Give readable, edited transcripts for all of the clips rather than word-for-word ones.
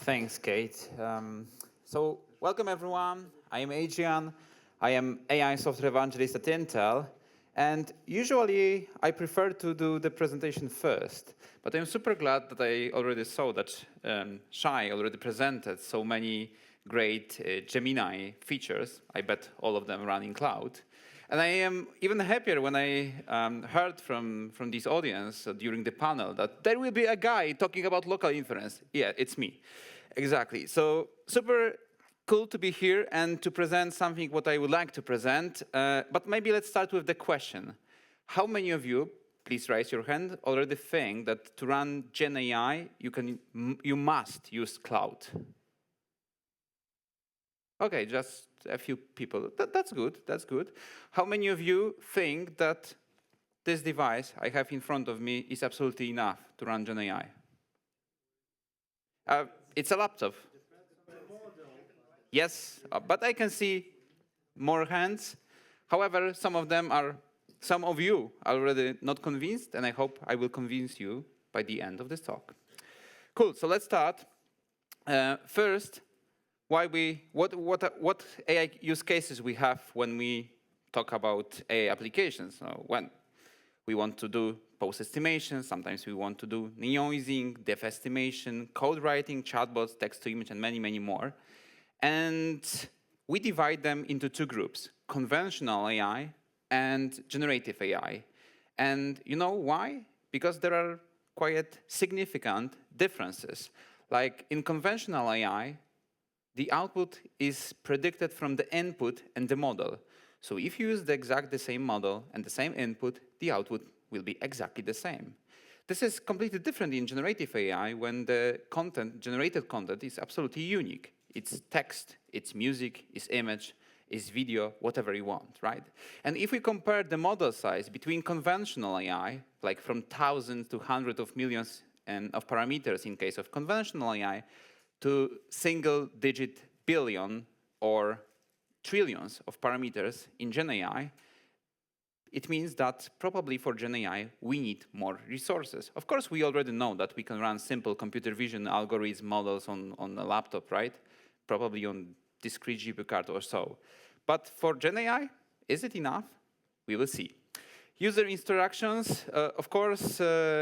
Thanks, Kate. So welcome, everyone. I am Adrian. I am AI Software Evangelist at Intel. And usually, I prefer to do the presentation first. But I'm super glad that I already saw that Shai already presented so many great Gemini features. I bet all of them run in cloud. And I am even happier when I heard from this audience during the panel that there will be a guy talking about local inference. Yeah, it's me. Exactly. So super cool to be here and to present something what I would like to present. But maybe let's start with the question. How many of you, please raise your hand, already think that to run GenAI, you must use cloud? OK, just a few people. That's good. That's good. How many of you think that this device I have in front of me is absolutely enough to run GenAI? It's a laptop. Yes, but I can see more hands. However, some of you are already not convinced, and I hope I will convince you by the end of this talk. Cool. So let's start. First, what AI use cases we have when we talk about AI applications. So when we want to do post-estimation, sometimes we want to do noising, depth estimation, code writing, chatbots, text-to-image, and many, many more. And we divide them into two groups, conventional AI and generative AI. And you know why? Because there are quite significant differences. Like in conventional AI, the output is predicted from the input and the model. So if you use the same model and the same input, the output will be exactly the same. This is completely different in generative AI when the generated content is absolutely unique. It's text, it's music, it's image, it's video, whatever you want, right? And if we compare the model size between conventional AI, like from thousands to hundreds of millions of parameters in case of conventional AI, to single-digit billion or trillions of parameters in GenAI, it means that probably for GenAI, we need more resources. Of course, we already know that we can run simple computer vision algorithm models on a laptop, right? Probably on discrete GPU card or so. But for GenAI, is it enough? We will see. User instructions, of course,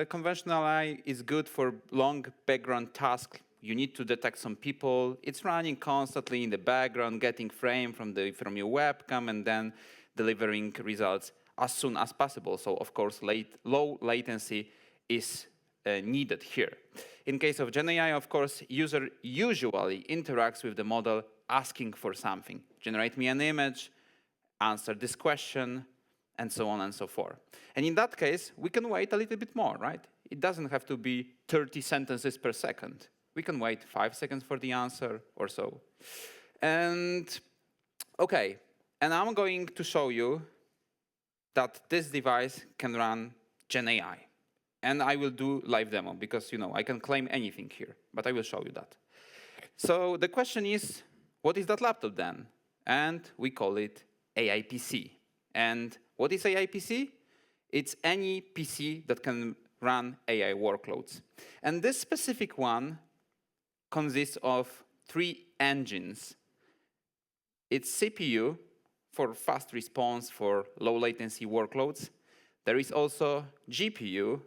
conventional AI is good for long background tasks. You need to detect some people. It's running constantly in the background, getting frame from your webcam, and then delivering results as soon as possible. So, of course, low latency is needed here. In case of GenAI, of course, user usually interacts with the model asking for something. Generate me an image, answer this question, and so on and so forth. And in that case, we can wait a little bit more, right? It doesn't have to be 30 sentences per second. We can wait 5 seconds for the answer or so. And OK, and I'm going to show you that this device can run GenAI. And I will do live demo because I can claim anything here, but I will show you that. So the question is, what is that laptop then? And we call it AI PC. And what is AI PC? It's any PC that can run AI workloads. And this specific one consists of 3 engines. It's CPU for fast response for low latency workloads. There is also GPU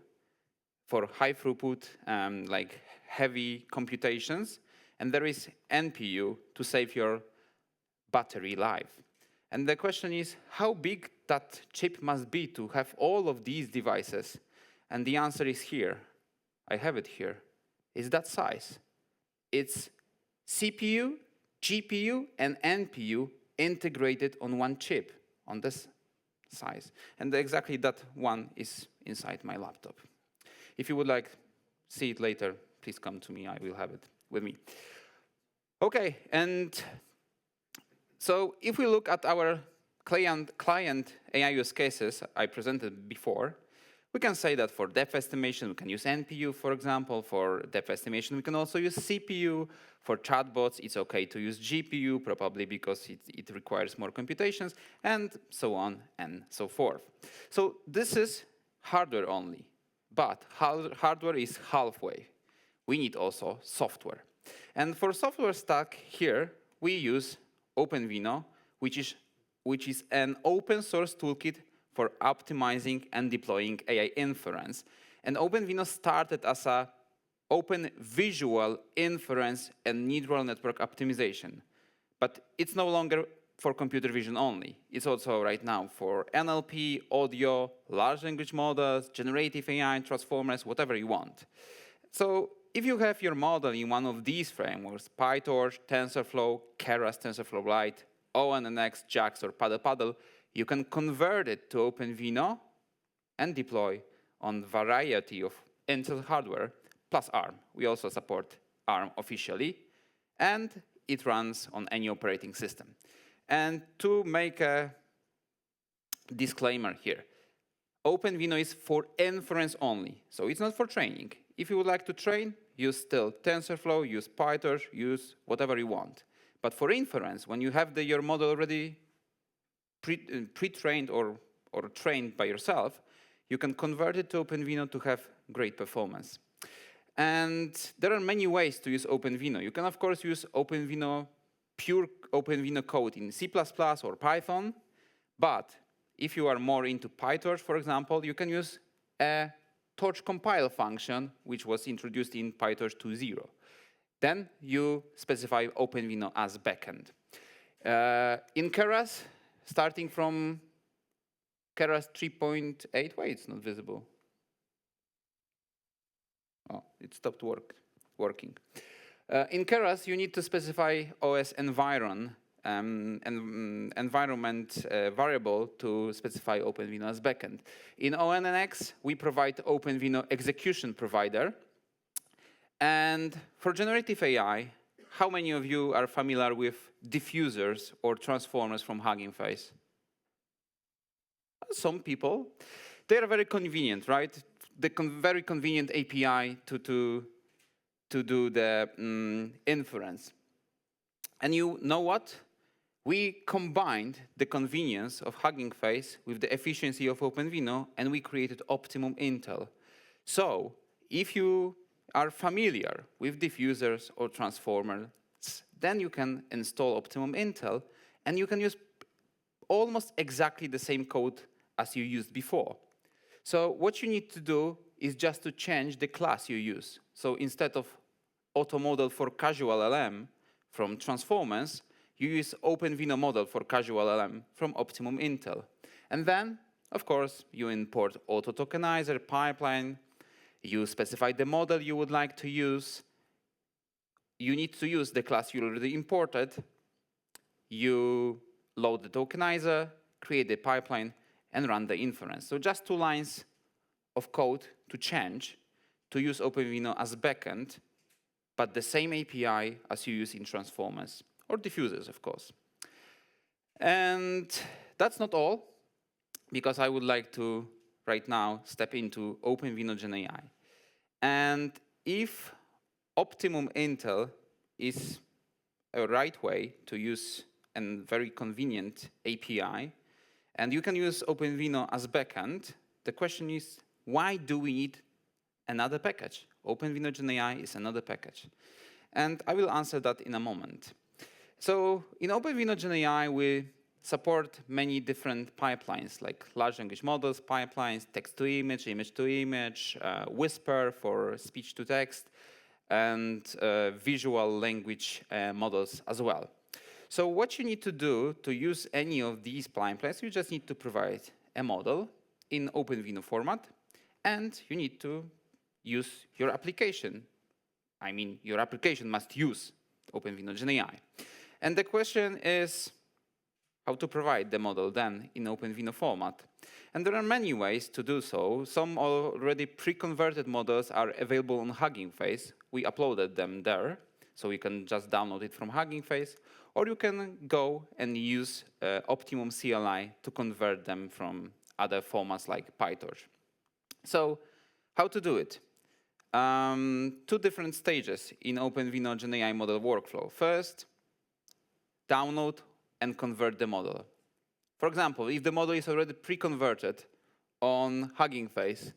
for high throughput, like heavy computations. And there is NPU to save your battery life. And the question is, how big that chip must be to have all of these devices? And the answer is here. I have it here. It's that size. It's CPU, GPU, and NPU integrated on one chip on this size. And exactly that one is inside my laptop. If you would like to see it later, please come to me. I will have it with me. OK, and so if we look at our client AI use cases I presented before, we can say that for depth estimation, we can use NPU, for example. For depth estimation, we can also use CPU. For chatbots, it's OK to use GPU, probably because it requires more computations, and so on and so forth. So this is hardware only. But hardware is halfway. We need also software. And for software stack here, we use OpenVINO, which is an open source toolkit for optimizing and deploying AI inference. And OpenVINO started as a open visual inference and neural network optimization. But it's no longer for computer vision only. It's also right now for NLP, audio, large language models, generative AI, transformers, whatever you want. So if you have your model in one of these frameworks, PyTorch, TensorFlow, Keras, TensorFlow Lite, ONNX, JAX, or PaddlePaddle, you can convert it to OpenVINO and deploy on variety of Intel hardware, plus ARM. We also support ARM officially, and it runs on any operating system. And to make a disclaimer here, OpenVINO is for inference only, so it's not for training. If you would like to train, use still TensorFlow, use PyTorch, use whatever you want. But for inference, when you have your model already pre-trained or trained by yourself, you can convert it to OpenVINO to have great performance. And there are many ways to use OpenVINO. You can, of course, use OpenVINO, pure OpenVINO code in C++ or Python. But if you are more into PyTorch, for example, you can use a torch compile function, which was introduced in PyTorch 2.0. Then you specify OpenVINO as backend. In Keras, starting from Keras 3.8, why it's not visible? Oh, it stopped working. In Keras, you need to specify OS environment variable to specify OpenVINO as backend. In ONNX, we provide OpenVINO execution provider. And for generative AI, how many of you are familiar with diffusers or transformers from Hugging Face? Some people. They are very convenient, right? The very convenient API to do the inference. And you know what? We combined the convenience of Hugging Face with the efficiency of OpenVINO, and we created Optimum Intel. So if you are familiar with diffusers or transformers, then you can install Optimum Intel, and you can use almost exactly the same code as you used before. So what you need to do is just to change the class you use. So instead of auto model for casual LM from transformers, you use OpenVINO model for casual LM from Optimum Intel. And then, of course, you import auto tokenizer pipeline. You specify the model you would like to use. You need to use the class you already imported. You load the tokenizer, create the pipeline, and run the inference. So just 2 lines of code to change, to use OpenVINO as backend, but the same API as you use in transformers, or diffusers, of course. And that's not all, because I would like to, right now, step into OpenVINO GenAI. And if Optimum Intel is a right way to use a very convenient API, and you can use OpenVINO as backend, the question is, why do we need another package? OpenVINO GenAI is another package. And I will answer that in a moment. So in OpenVINO GenAI, we support many different pipelines, like large language models pipelines, text-to-image, image-to-image, Whisper for speech-to-text, and visual language models as well. So what you need to do to use any of these pipelines, you just need to provide a model in OpenVINO format, and you need to use your application. I mean, your application must use OpenVINO GenAI. And the question is how to provide the model then in OpenVINO format. And there are many ways to do so. Some already pre-converted models are available on Hugging Face. We uploaded them there, so you can just download it from Hugging Face. Or you can go and use Optimum CLI to convert them from other formats like PyTorch. So how to do it? 2 different stages in OpenVINO GenAI model workflow. First, download and convert the model. For example, if the model is already pre-converted on Hugging Face,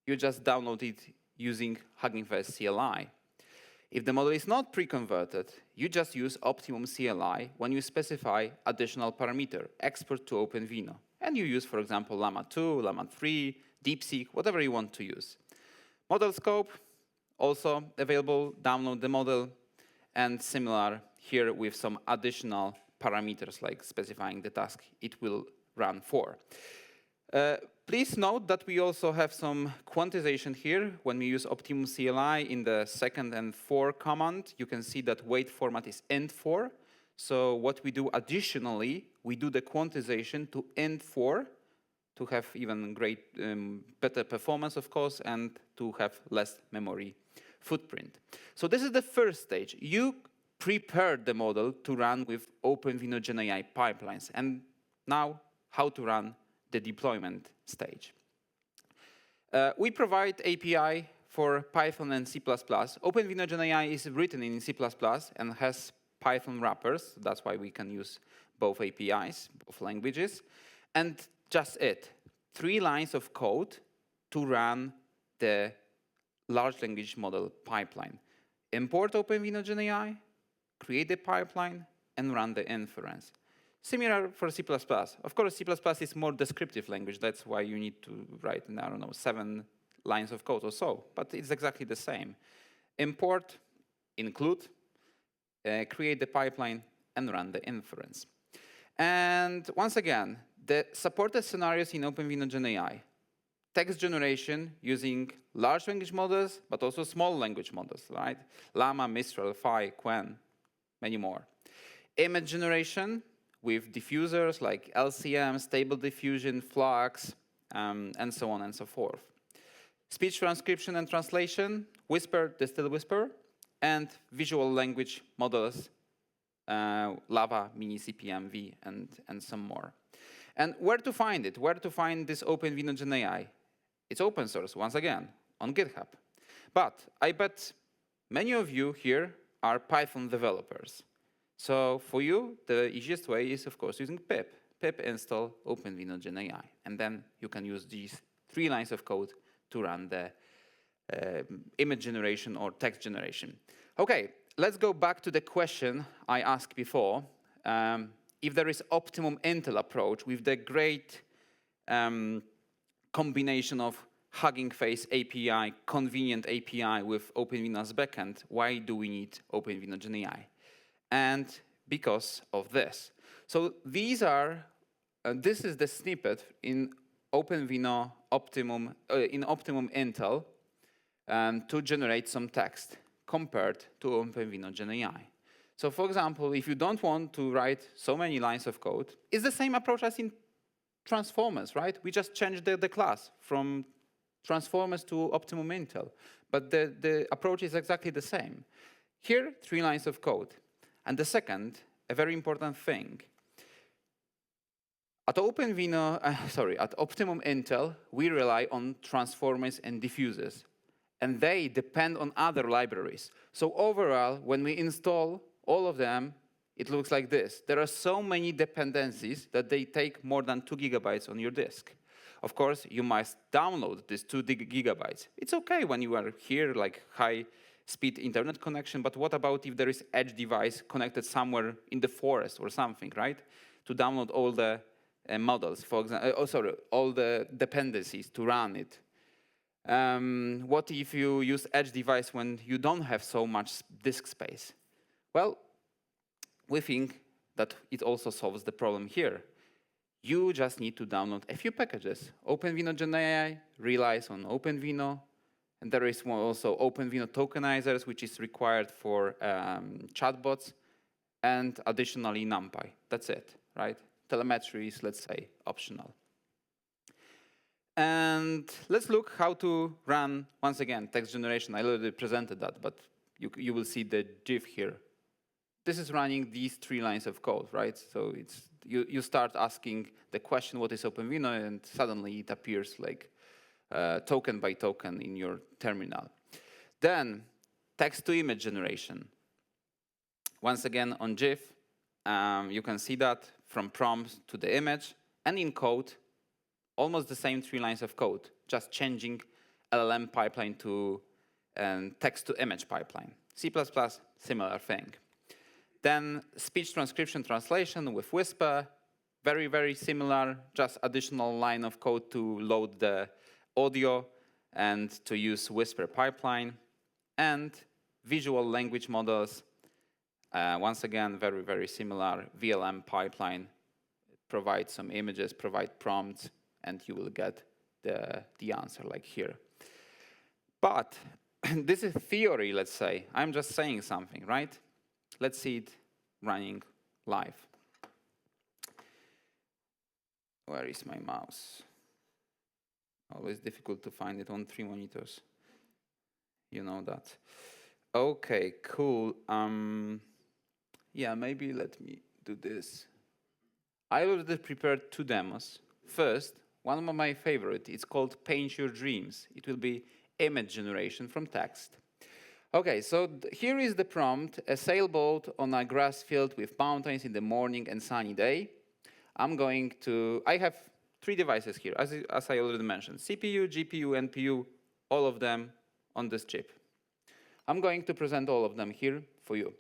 you just download it using Hugging Face CLI. If the model is not pre-converted, you just use Optimum CLI when you specify additional parameter, export to OpenVINO. And you use, for example, Llama 2, Llama 3, DeepSeek, whatever you want to use. Model scope, also available, download the model, and similar here with some additional parameters like specifying the task it will run for. Please note that we also have some quantization here. When we use Optimum CLI in the second and for command, you can see that wait format is int4. So what we do additionally, we do the quantization to int4 to have even better performance, of course, and to have less memory footprint. So this is the first stage. You prepared the model to run with OpenVINO GenAI pipelines. And now, how to run the deployment stage. We provide API for Python and C++. OpenVINO GenAI is written in C++ and has Python wrappers. That's why we can use both APIs, both languages. And just it, 3 lines of code to run the large language model pipeline. Import OpenVINO GenAI, create the pipeline, and run the inference. Similar for C++. Of course, C++ is more descriptive language. That's why you need to write, I don't know, 7 lines of code or so. But it's exactly the same. Import, include, create the pipeline, and run the inference. And once again, the supported scenarios in OpenVINO GenAI. Text generation using large language models, but also small language models, right? Llama, Mistral, Phi, Qwen, many more. Image generation with diffusers like LCM, Stable Diffusion, Flux, and so on and so forth. Speech transcription and translation, Whisper, Distill Whisper, and visual language models, Lava, Mini CPMV, and some more. And where to find it? Where to find this OpenVINO GenAI? It's open source, once again, on GitHub. But I bet many of you here are Python developers. So for you, the easiest way is, of course, using pip. Pip install OpenVINO GenAI. And then you can use these 3 lines of code to run the image generation or text generation. OK, let's go back to the question I asked before. If there is optimum Intel approach with the great combination of Hugging Face API, convenient API with OpenVINO's backend, why do we need OpenVINO GenAI? And because of this. So these are, this is the snippet in OpenVINO Optimum, in Optimum Intel to generate some text compared to OpenVINO GenAI. So for example, if you don't want to write so many lines of code, it's the same approach as in transformers, right? We just changed the class from transformers to Optimum Intel. But the approach is exactly the same. Here, 3 lines of code. And the second, a very important thing. At at Optimum Intel, we rely on transformers and diffusers. And they depend on other libraries. So overall, when we install all of them, it looks like this. There are so many dependencies that they take more than 2 gigabytes on your disk. Of course, you must download this 2 gigabytes. It's OK when you are here, like high-speed internet connection, but what about if there is edge device connected somewhere in the forest or something, right? To download all the models, for example, all the dependencies to run it. What if you use edge device when you don't have so much disk space? Well, we think that it also solves the problem here. You just need to download a few packages. OpenVINO GenAI relies on OpenVINO, and there is also OpenVINO tokenizers, which is required for chatbots, and additionally NumPy. That's it, right? Telemetry is, let's say, optional. And let's look how to run, once again, text generation. I already presented that, but you will see the GIF here. This is running these 3 lines of code, right? So it's you start asking the question, what is OpenVINO, and suddenly it appears like token by token in your terminal. Then text-to-image generation. Once again, on GIF, you can see that from prompt to the image, and in code, almost the same 3 lines of code, just changing LLM pipeline to text-to-image pipeline. C++, similar thing. Then speech transcription translation with Whisper, very, very similar, just additional line of code to load the audio and to use Whisper pipeline. And visual language models, once again, very, very similar. VLM pipeline, provide some images, provide prompts, and you will get the answer like here. But this is theory, let's say. I'm just saying something, right? Let's see it running live. Where is my mouse? Always difficult to find it on 3 monitors. You know that. Okay, cool. Yeah, maybe let me do this. I already prepared 2 demos. First, one of my favorite, it's called Paint Your Dreams. It will be image generation from text. Okay, so here is the prompt, a sailboat on a grass field with mountains in the morning and sunny day. I have 3 devices here, as I already mentioned, CPU, GPU, NPU, all of them on this chip. I'm going to present all of them here for you.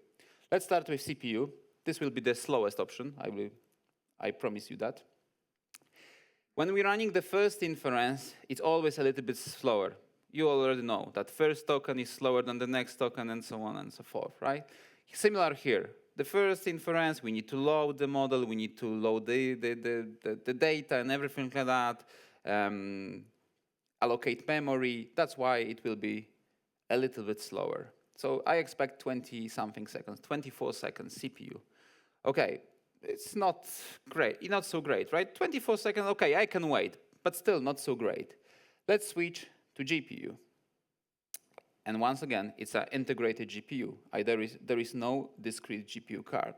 Let's start with CPU. This will be the slowest option, I promise you that. When we're running the first inference, it's always a little bit slower. You already know that first token is slower than the next token and so on and so forth, right? Similar here. The first inference, we need to load the model, we need to load the data and everything like that, allocate memory. That's why it will be a little bit slower. So I expect 20-something seconds, 24 seconds CPU. Okay, it's not great, not so great, right? 24 seconds, okay, I can wait, but still not so great. Let's switch to GPU. And once again, it's an integrated GPU. There is no discrete GPU card.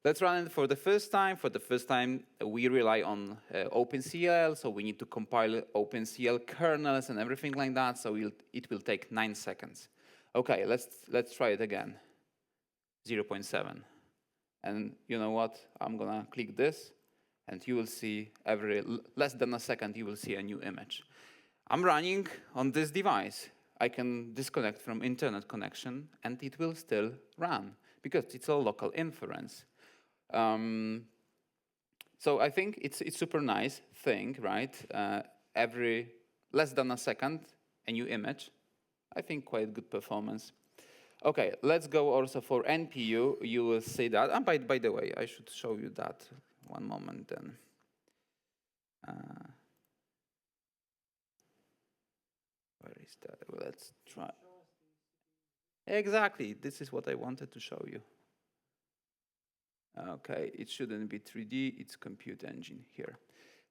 Let's run it for the first time. For the first time, we rely on OpenCL, so we need to compile OpenCL kernels and everything like that, so it will take 9 seconds. Okay, let's try it again. 0.7. And you know what? I'm gonna click this, and you will see every less than a second, you will see a new image. I'm running on this device. I can disconnect from internet connection, and it will still run, because it's a local inference. So I think it's super nice thing, right? Every less than a second, a new image. I think quite good performance. Okay, let's go also for NPU. You will see that. And by the way, I should show you that. One moment then. Where is that? Well, let's try. Exactly. This is what I wanted to show you. Okay, it shouldn't be 3D. It's compute engine here.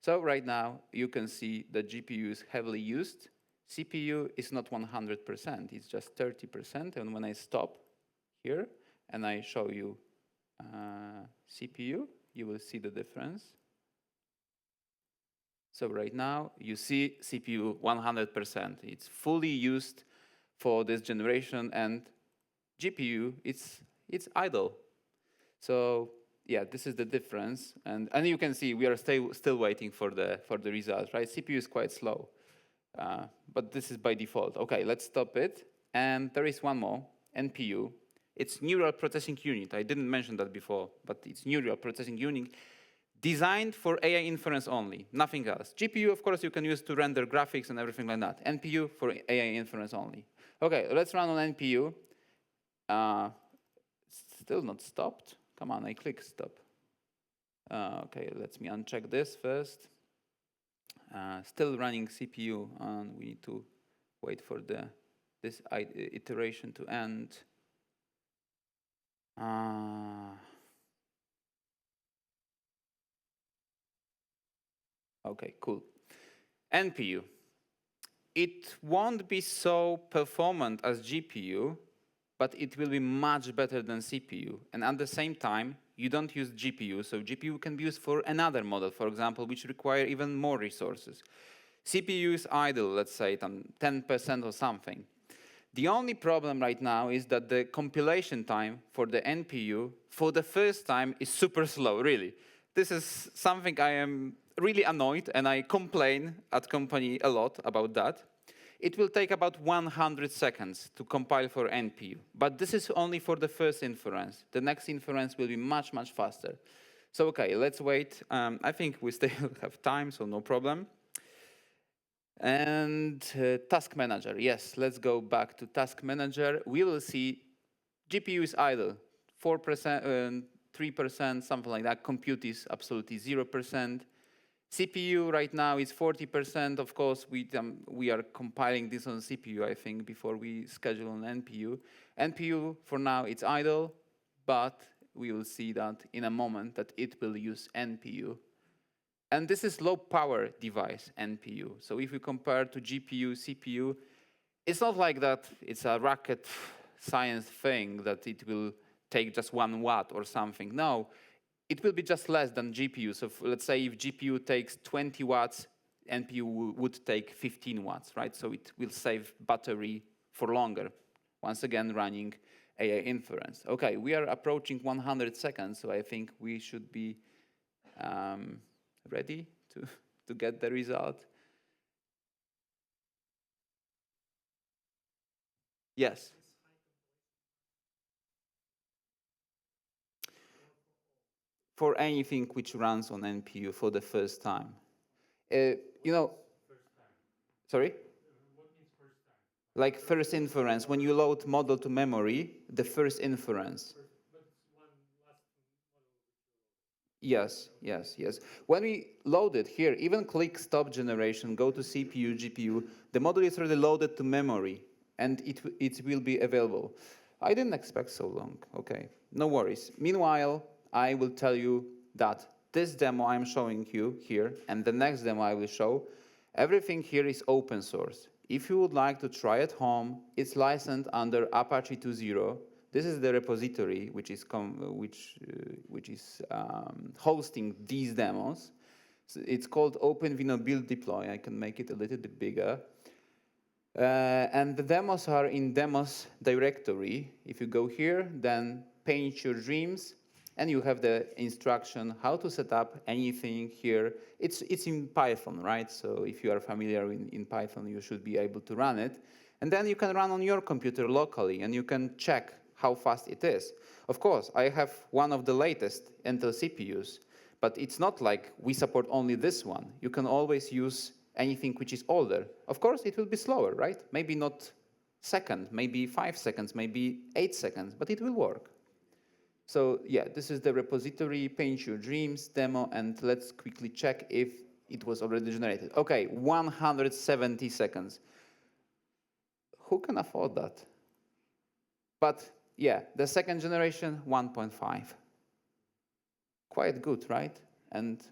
So right now, you can see the GPU is heavily used. CPU is not 100%. It's just 30%. And when I stop here and I show you CPU, you will see the difference. So right now, you see CPU 100%. It's fully used for this generation, and GPU, it's idle. So yeah, this is the difference. And you can see we are still waiting for the results, right? CPU is quite slow, but this is by default. Okay, let's stop it. And there is one more, NPU. It's Neural Processing Unit. I didn't mention that before, but it's Neural Processing Unit. Designed for AI inference only, nothing else. GPU, of course, you can use to render graphics and everything like that. NPU for AI inference only. Okay, let's run on NPU. Still not stopped. Come on, I click stop. Okay, let me uncheck this first. Still running CPU, and we need to wait for this iteration to end. Okay, cool. NPU. It won't be so performant as GPU, but it will be much better than CPU. And at the same time, you don't use GPU, so GPU can be used for another model, for example, which require even more resources. CPU is idle, let's say, 10% or something. The only problem right now is that the compilation time for the NPU, for the first time, is super slow, really. This is something I am really annoyed, and I complain at company a lot about that. It will take about 100 seconds to compile for NPU. But this is only for the first inference. The next inference will be much, much faster. So OK, let's wait. I think we still have time, so no problem. And Task Manager. Yes, let's go back to Task Manager. We will see GPU is idle, 4%, 3%, something like that. Compute is absolutely 0%. CPU right now is 40%. Of course, we are compiling this on CPU, I think, before we schedule on NPU. NPU, for now, it's idle, but we will see that in a moment that it will use NPU. And this is low-power device, NPU. So if we compare to GPU, CPU, it's not like that it's a rocket science thing that it will take just 1 watt or something. No, it will be just less than GPU. So let's say if GPU takes 20 watts, NPU would take 15 watts, right? So it will save battery for longer. Once again, running AI inference. OK, we are approaching 100 seconds, so I think we should be ready to get the result. Yes. For anything which runs on NPU for the first time. You know, sorry? What means first time? Like first inference, when you load model to memory, the first inference. But it's one last model which you load. Yes, yes, yes. When we load it here, even click stop generation, go to CPU, GPU, the model is already loaded to memory, and it will be available. I didn't expect so long. OK, no worries. Meanwhile, I will tell you that this demo I'm showing you here and the next demo I will show, everything here is open source. If you would like to try at home, it's licensed under Apache 2.0. This is the repository which is hosting these demos. So it's called OpenVINO build deploy. I can make it a little bit bigger. And the demos are in demos directory. If you go here, then paint your dreams. And you have the instruction how to set up anything here. It's in Python, right? So if you are familiar in Python, you should be able to run it. And then you can run on your computer locally, and you can check how fast it is. Of course, I have one of the latest Intel CPUs, but it's not like we support only this one. You can always use anything which is older. Of course, it will be slower, right? Maybe not second, maybe 5 seconds, maybe 8 seconds, but it will work. So yeah, this is the repository, Paint Your Dreams demo, and let's quickly check if it was already generated. OK, 170 seconds. Who can afford that? But yeah, the second generation, 1.5. Quite good, right? And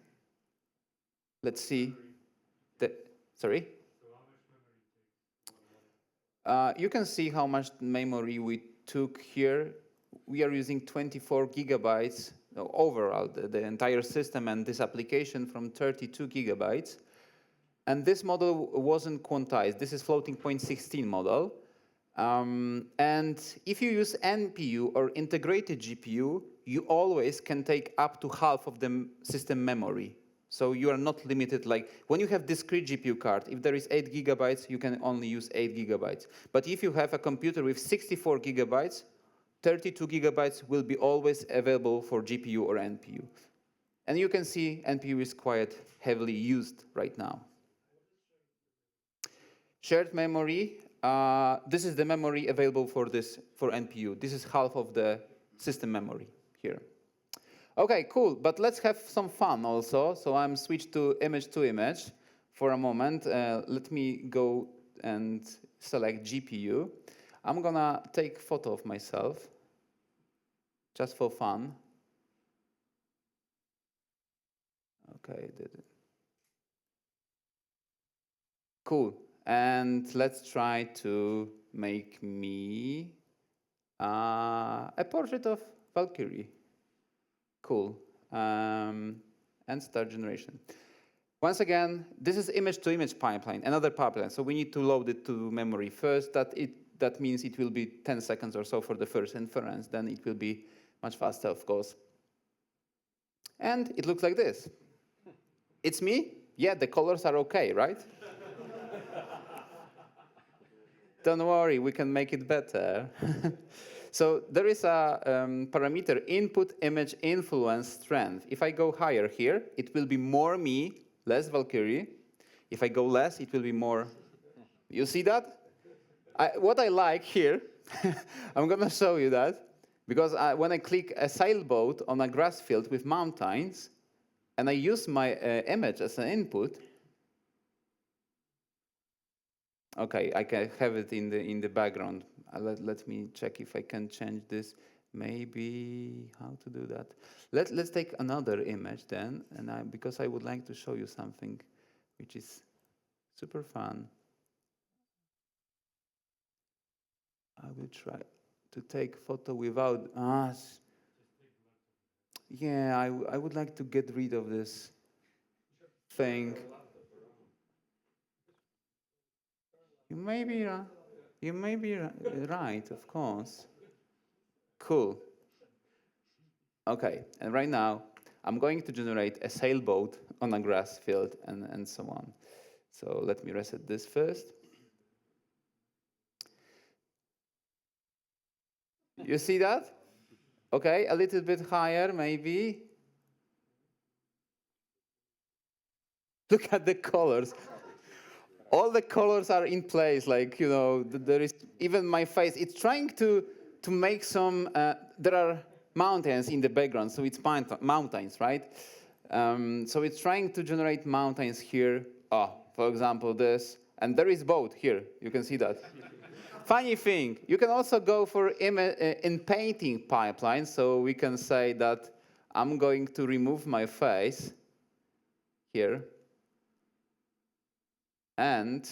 let's see. Sorry? So how much memory it takes? You can see how much memory we took here. We are using 24 gigabytes overall, the entire system and this application from 32 gigabytes. And this model wasn't quantized. This is floating point 16 model. And if you use NPU or integrated GPU, you always can take up to half of the system memory. So you are not limited. Like when you have discrete GPU card, if there is 8 gigabytes, you can only use 8 gigabytes. But if you have a computer with 64 gigabytes, 32 gigabytes will be always available for GPU or NPU. And you can see NPU is quite heavily used right now. Shared memory, this is the memory available for NPU. This is half of the system memory here. OK, cool. But let's have some fun also. So I'm switched to image for a moment. Let me go and select GPU. I'm going to take a photo of myself, just for fun. OK, did it. Cool. And let's try to make me a portrait of Valkyrie. Cool. And start generation. Once again, this is image-to-image pipeline, another pipeline. So we need to load it to memory first. That means it will be 10 seconds or so for the first inference. Then it will be much faster, of course. And it looks like this. It's me. Yeah, the colors are OK, right? Don't worry, we can make it better. So there is a parameter input image influence strength. If I go higher here, it will be more me, less Valkyrie. If I go less, it will be more. You see that? What I like here, I'm going to show you that, because when I click a sailboat on a grass field with mountains, and I use my image as an input, okay, I can have it in the background. Let me check if I can change this. Maybe how to do that. Let's take another image then, and because I would like to show you something which is super fun. I will try to take photo without us. Yeah, I would like to get rid of this thing. You may be right, of course. Cool. Okay, and right now I'm going to generate a sailboat on a grass field and so on. So let me reset this first. You see that? Okay, a little bit higher maybe. Look at the colors. All the colors are in place, like, you know, there is even my face. It's trying to make some, there are mountains in the background, so it's mountains, right? So it's trying to generate mountains here. For example, this, and there is boat here. You can see that. Funny thing, you can also go for Inpainting pipeline, so we can say that I'm going to remove my face here. And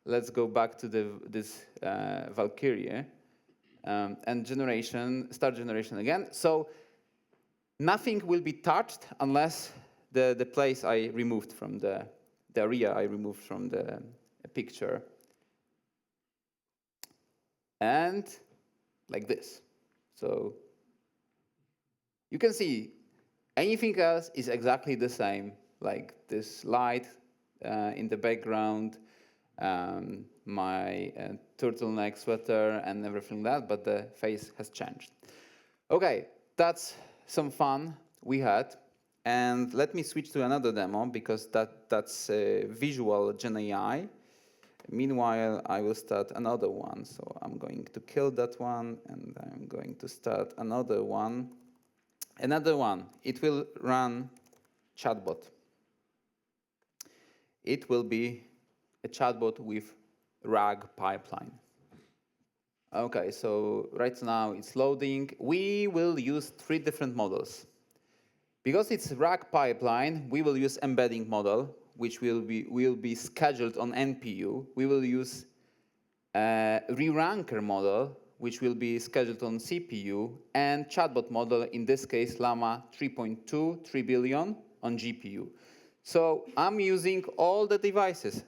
let's go back to this Valkyrie and start generation again. So nothing will be touched unless the place I removed from the area I removed from the picture. And like this. So you can see anything else is exactly the same, like this light in the background, my turtleneck sweater and everything like that, but the face has changed. Okay, that's some fun we had. And let me switch to another demo, because that's visual GenAI. Meanwhile, I will start another one. So I'm going to kill that one, and I'm going to start another one. Another one, it will run Chatbot. It will be a chatbot with RAG pipeline. Okay, so right now it's loading. We will use 3 different models. Because it's RAG pipeline, we will use embedding model, which will be scheduled on NPU. We will use a Reranker model, which will be scheduled on CPU, and chatbot model, in this case, Llama 3.2, 3 billion on GPU. So I'm using all the devices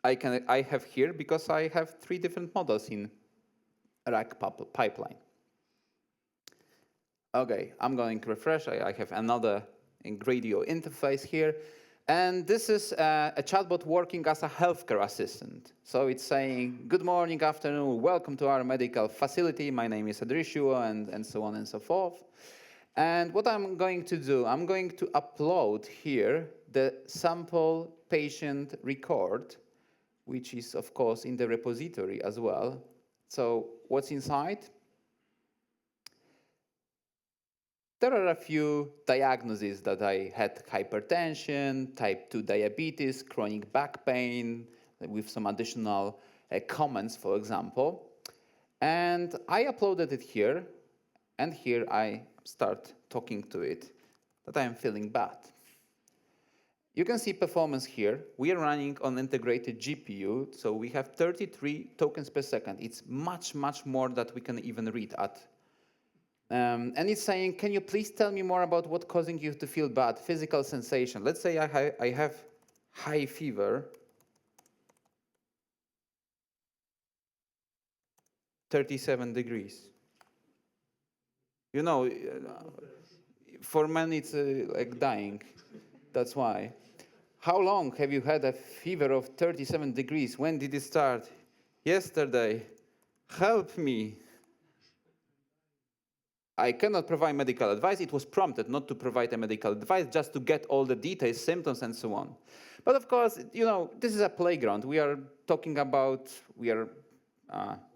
I have here, because I have 3 different models in RAG pipeline. Okay, I'm going to refresh. I have another Gradio interface here. And this is a chatbot working as a healthcare assistant. So it's saying, good morning, afternoon, welcome to our medical facility. My name is Adrian, and so on and so forth. And what I'm going to do, I'm going to upload here the sample patient record, which is, of course, in the repository as well. So what's inside? There are a few diagnoses that I had: hypertension, type 2 diabetes, chronic back pain, with some additional comments, for example. And I uploaded it here, and here I start talking to it that I am feeling bad. You can see performance here. We are running on integrated GPU, so we have 33 tokens per second. It's much, much more that we can even read at. And it's saying, can you please tell me more about what's causing you to feel bad, physical sensation? Let's say I have high fever, 37 degrees. You know, for men it's like dying. That's why. How long have you had a fever of 37 degrees? When did it start? yesterday. Help me. I cannot provide medical advice. It was prompted not to provide a medical advice, just to get all the details, symptoms, and so on. But of course, this is a playground. We are talking about,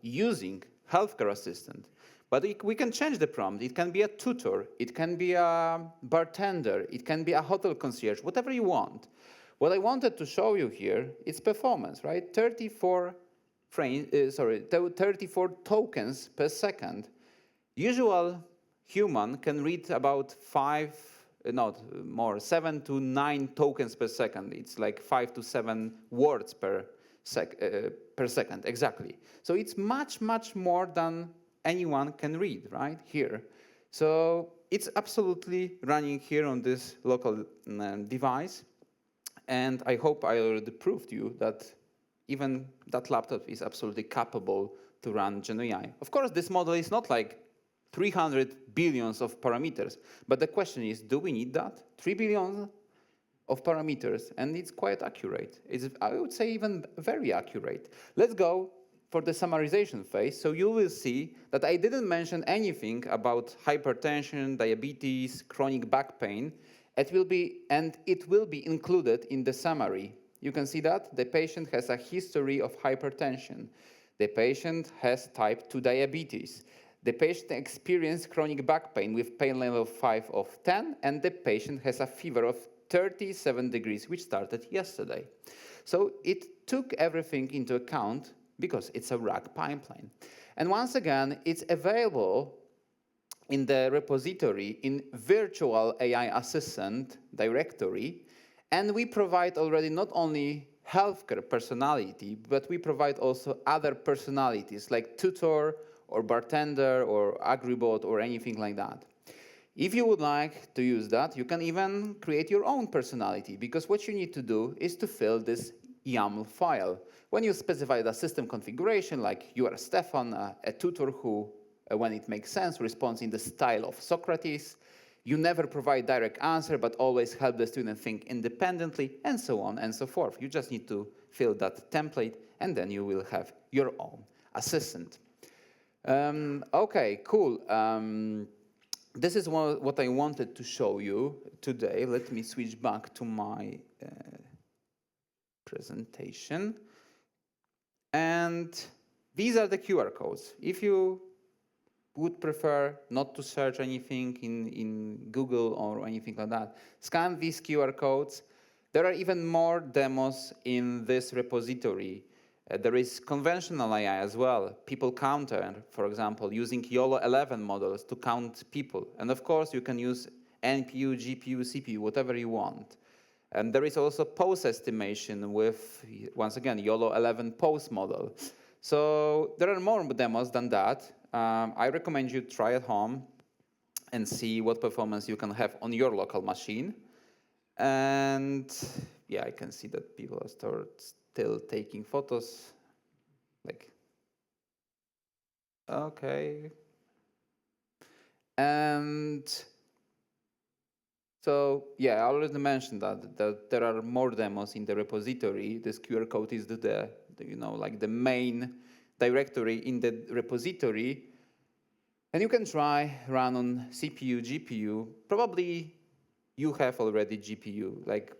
using healthcare assistant. But we can change the prompt. It can be a tutor. It can be a bartender. It can be a hotel concierge, whatever you want. What I wanted to show you here is performance, right? 34 tokens per second. Usual human can read about 7 to 9 tokens per second. It's like 5 to 7 words per second, exactly. So it's much, much more than anyone can read, right, here. So it's absolutely running here on this local device. And I hope I already proved you that even that laptop is absolutely capable to run GenAI. Of course, this model is not like 300 billions of parameters. But the question is, do we need that? 3 billion of parameters, and it's quite accurate. It's, I would say, even very accurate. Let's go for the summarization phase. So you will see that I didn't mention anything about hypertension, diabetes, chronic back pain. It will be included in the summary. You can see that the patient has a history of hypertension. The patient has type 2 diabetes. The patient experienced chronic back pain with pain level 5 of 10, and the patient has a fever of 37 degrees, which started yesterday. So it took everything into account because it's a RAG pipeline. And once again, it's available in the repository in Virtual AI Assistant directory, and we provide already not only healthcare personality, but we provide also other personalities like tutor, or bartender, or agribot, or anything like that. If you would like to use that, you can even create your own personality, because what you need to do is to fill this YAML file. When you specify the system configuration, like you are Stefan, a tutor who, when it makes sense, responds in the style of Socrates, you never provide direct answer, but always help the student think independently, and so on and so forth. You just need to fill that template, and then you will have your own assistant. Okay, cool. This is what I wanted to show you today. Let me switch back to my presentation. And these are the QR codes. If you would prefer not to search anything in Google or anything like that, scan these QR codes. There are even more demos in this repository. There is conventional AI as well, people counter, for example, using YOLO 11 models to count people. And of course, you can use NPU, GPU, CPU, whatever you want. And there is also pose estimation with, once again, YOLO 11 pose model. So there are more demos than that. I recommend you try at home and see what performance you can have on your local machine. And yeah, I can see that people are still taking photos, like, okay. And so, yeah, I already mentioned that there are more demos in the repository. This QR code is like the main directory in the repository. And you can try run on CPU, GPU. Probably you have already GPU, like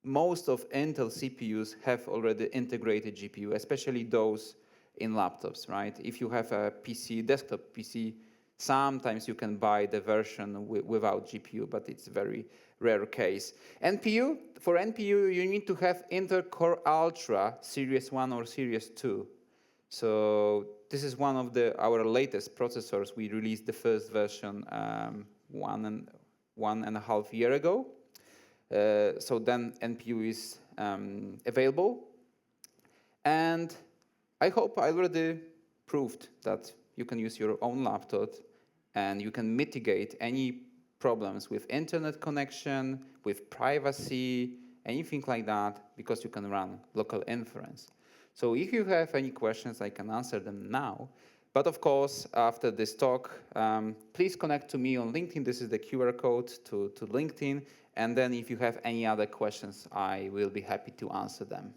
most of Intel CPUs have already integrated GPU, especially those in laptops, right? If you have a PC, desktop PC, sometimes you can buy the version without GPU, but it's a very rare case. NPU, for NPU, you need to have Intel Core Ultra Series 1 or Series 2. So this is one of our latest processors. We released the first version 1.5 years ago. So then NPU is available. And I hope I already proved that you can use your own laptop and you can mitigate any problems with internet connection, with privacy, anything like that, because you can run local inference. So if you have any questions, I can answer them now. But of course, after this talk, please connect to me on LinkedIn. This is the QR code to LinkedIn. And then if you have any other questions, I will be happy to answer them.